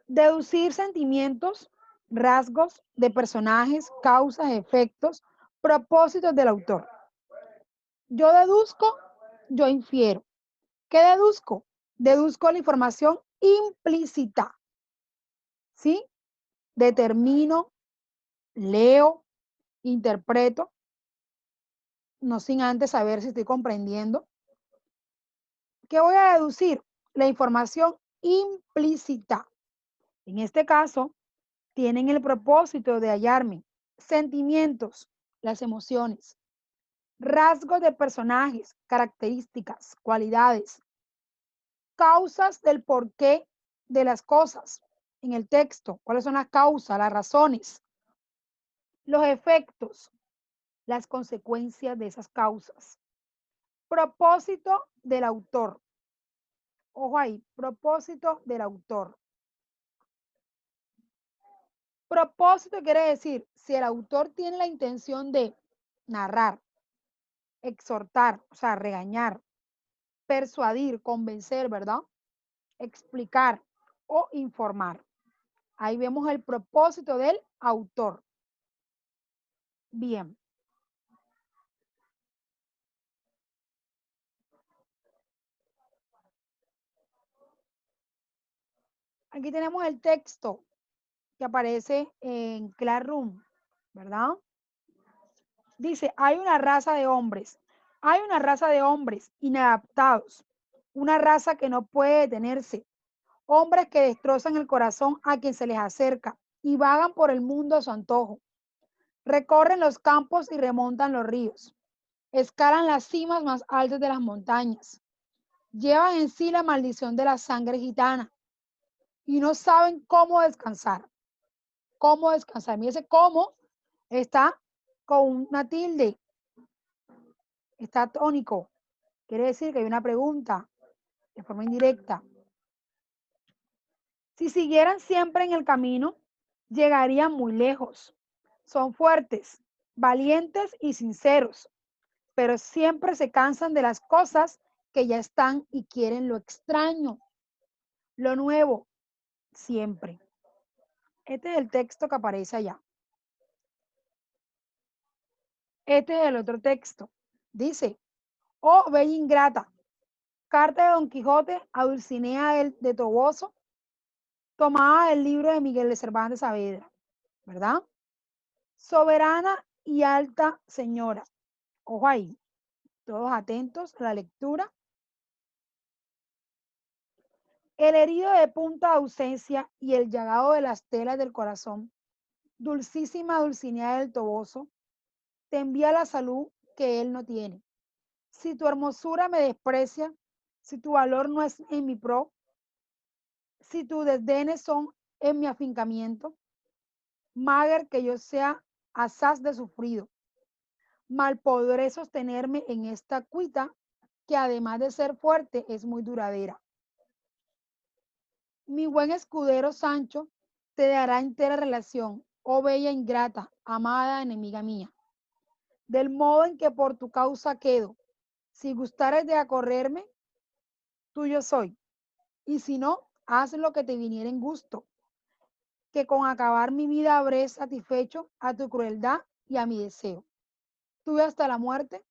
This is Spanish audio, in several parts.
Deducir sentimientos, rasgos de personajes, causas, efectos, propósitos del autor. Yo deduzco, yo infiero. ¿Qué deduzco? Deduzco la información implícita. ¿Sí? Determino, leo, interpreto, no sin antes saber si estoy comprendiendo. ¿Qué voy a deducir? La información implícita. En este caso, tienen el propósito de hallarme sentimientos, las emociones, rasgos de personajes, características, cualidades, causas del porqué de las cosas en el texto, cuáles son las causas, las razones, los efectos, las consecuencias de esas causas. Propósito del autor. Ojo ahí, propósito del autor. Propósito quiere decir, si el autor tiene la intención de narrar, exhortar, o sea, regañar, persuadir, convencer, ¿verdad? Explicar o informar. Ahí vemos el propósito del autor. Bien. Aquí tenemos el texto que aparece en Classroom, ¿verdad? Dice, hay una raza de hombres inadaptados, una raza que no puede detenerse, hombres que destrozan el corazón a quien se les acerca y vagan por el mundo a su antojo. Recorren los campos y remontan los ríos. Escalan las cimas más altas de las montañas. Llevan en sí la maldición de la sangre gitana y no saben cómo descansar. ¿Cómo descansar? Mire ese cómo está con una tilde, está tónico. Quiere decir que hay una pregunta de forma indirecta. Si siguieran siempre en el camino, llegarían muy lejos. Son fuertes, valientes y sinceros, pero siempre se cansan de las cosas que ya están y quieren lo extraño, lo nuevo, siempre. Este es el texto que aparece allá. Este es el otro texto. Dice, oh, bella ingrata, carta de Don Quijote a Dulcinea de Toboso, tomada del libro de Miguel de Cervantes Saavedra, ¿verdad? Soberana y alta señora. Ojo ahí, todos atentos a la lectura. El herido de punta de ausencia y el llagado de las telas del corazón, dulcísima Dulcinea del Toboso, te envía la salud que él no tiene. Si tu hermosura me desprecia, si tu valor no es en mi pro, si tus desdenes son en mi afincamiento, mager que yo sea asaz de sufrido, mal podré sostenerme en esta cuita que además de ser fuerte es muy duradera. Mi buen escudero Sancho te dará entera relación, oh bella ingrata, amada enemiga mía, del modo en que por tu causa quedo. Si gustares de acorrerme, tuyo soy, y si no, haz lo que te viniera en gusto, que con acabar mi vida habré satisfecho a tu crueldad y a mi deseo. Tuve hasta la muerte,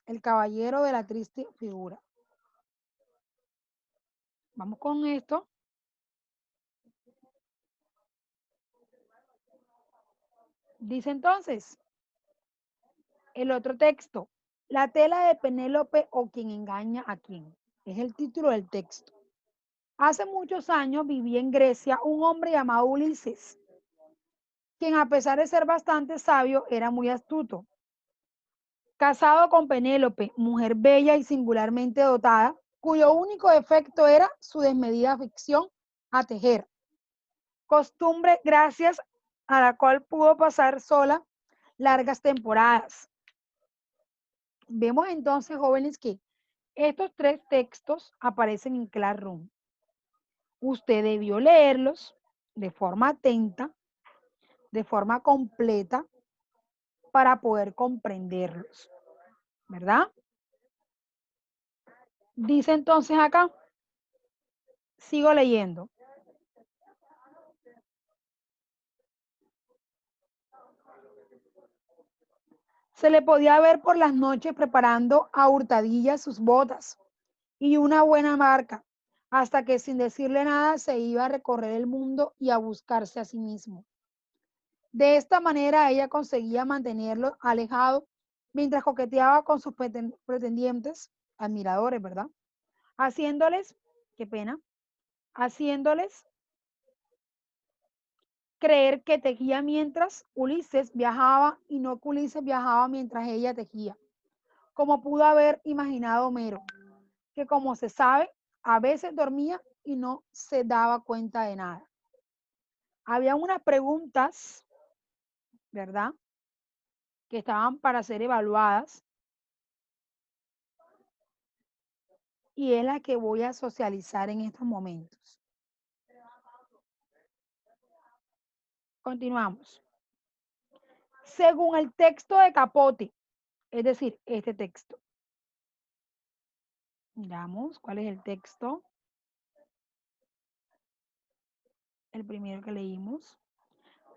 el caballero de la triste figura. Vamos con esto. Dice entonces el otro texto, la tela de Penélope o quien engaña a quien. Es el título del texto. Hace muchos años vivía en Grecia un hombre llamado Ulises, quien a pesar de ser bastante sabio, era muy astuto. Casado con Penélope, mujer bella y singularmente dotada, cuyo único defecto era su desmedida afición a tejer, costumbre gracias a la cual pudo pasar sola largas temporadas. Vemos entonces, jóvenes, que estos tres textos aparecen en Classroom. Usted debió leerlos de forma atenta, de forma completa, para poder comprenderlos, ¿verdad? Dice entonces acá, sigo leyendo. Se le podía ver por las noches preparando a hurtadillas sus botas y una buena marca, hasta que sin decirle nada se iba a recorrer el mundo y a buscarse a sí mismo. De esta manera ella conseguía mantenerlo alejado mientras coqueteaba con sus pretendientes, admiradores, ¿verdad? Haciéndoles, qué pena, haciéndoles creer que tejía mientras Ulises viajaba y no que Ulises viajaba mientras ella tejía, como pudo haber imaginado Homero, que como se sabe, a veces dormía y no se daba cuenta de nada. Había unas preguntas, ¿verdad?, que estaban para ser evaluadas y es la que voy a socializar en estos momentos. Continuamos. Según el texto de Capote, es decir, este texto. Miramos cuál es el texto. El primero que leímos.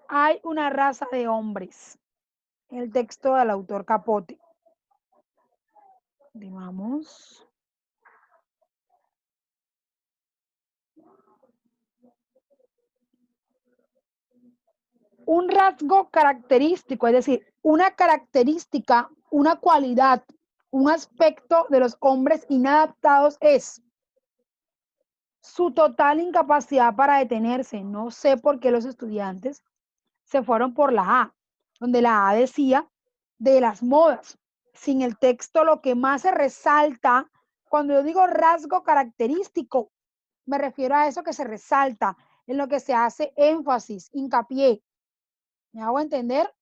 Hay una raza de hombres. El texto del autor Capote. Continuamos. Un rasgo característico, es decir, una característica, una cualidad, un aspecto de los hombres inadaptados es su total incapacidad para detenerse. No sé por qué los estudiantes se fueron por la A, donde la A decía de las modas. Sin el texto, lo que más se resalta, cuando yo digo rasgo característico, me refiero a eso que se resalta, en lo que se hace énfasis, hincapié. ¿Me hago entender?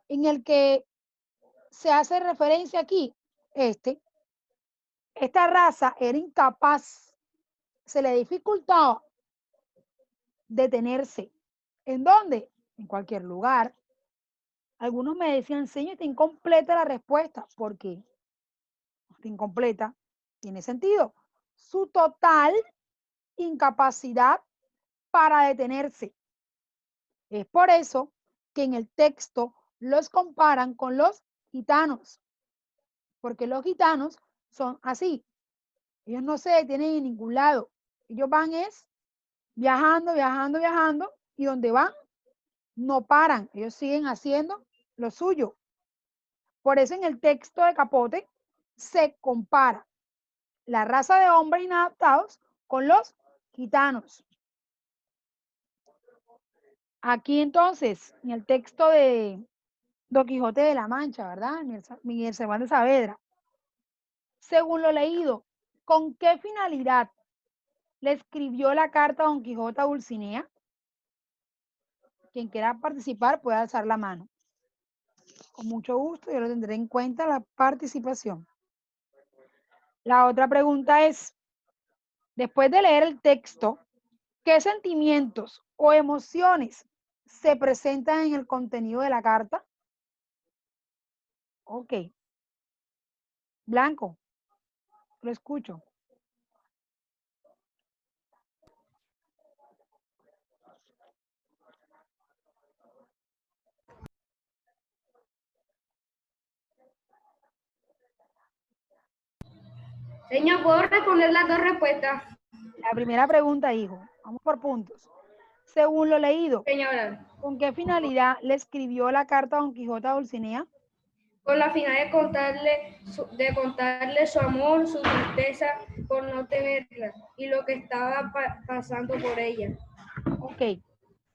En el que se hace referencia aquí, esta raza era incapaz, se le dificultaba detenerse. ¿En dónde? En cualquier lugar. Algunos me decían, señor, está incompleta la respuesta. ¿Por qué? Está incompleta. Tiene sentido. Su total incapacidad para detenerse. Es por eso que en el texto los comparan con los gitanos. Porque los gitanos son así. Ellos no se detienen en ningún lado. Ellos van es viajando, viajando, viajando. Y donde van, no paran. Ellos siguen haciendo lo suyo. Por eso en el texto de Capote se compara la raza de hombres inadaptados con los gitanos. Aquí entonces, en el texto de Don Quijote de la Mancha, ¿verdad? Miguel Cervantes Saavedra. Según lo leído, ¿con qué finalidad le escribió la carta a Don Quijote a Dulcinea? Quien quiera participar puede alzar la mano. Con mucho gusto, yo lo tendré en cuenta la participación. La otra pregunta es, después de leer el texto, ¿qué sentimientos o emociones se presentan en el contenido de la carta? Ok. Blanco, lo escucho. Señor, ¿puedo responder las dos respuestas? La primera pregunta, hijo. Vamos por puntos. Según lo leído, Señora, ¿con qué finalidad le escribió la carta a Don Quijote a Dulcinea? con la finalidad de contarle su amor, su tristeza por no tenerla y lo que estaba pasando por ella. Ok.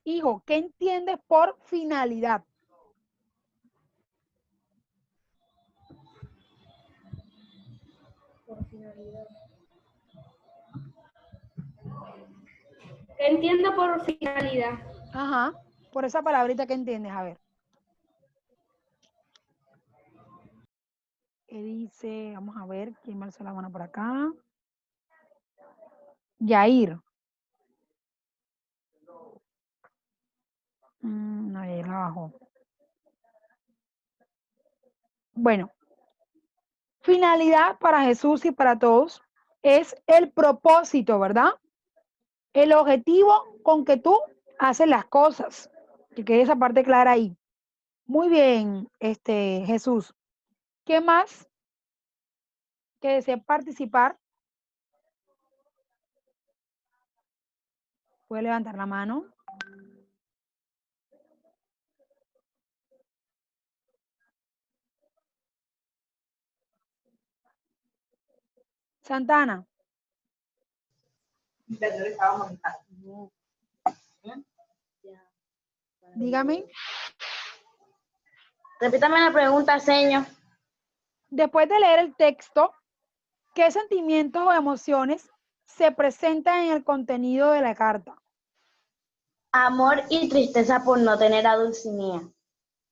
Hijo, ¿qué entiendes por finalidad? Por finalidad. ¿Qué entiendo por finalidad? Ajá. Por esa palabrita, ¿qué entiendes? A ver. ¿Qué dice? Vamos a ver quién me alzó la mano por acá. Yair. No, Yair la bajó. Bueno, finalidad para Jesús y para todos es el propósito, ¿verdad? El objetivo con que tú haces las cosas. Que quede esa parte clara ahí. Muy bien, Jesús. ¿Qué más que desea participar? Puede levantar la mano. Santana. Dígame. Repítame la pregunta, señor. Después de leer el texto, ¿qué sentimientos o emociones se presentan en el contenido de la carta? Amor y tristeza por no tener a Dulcinea.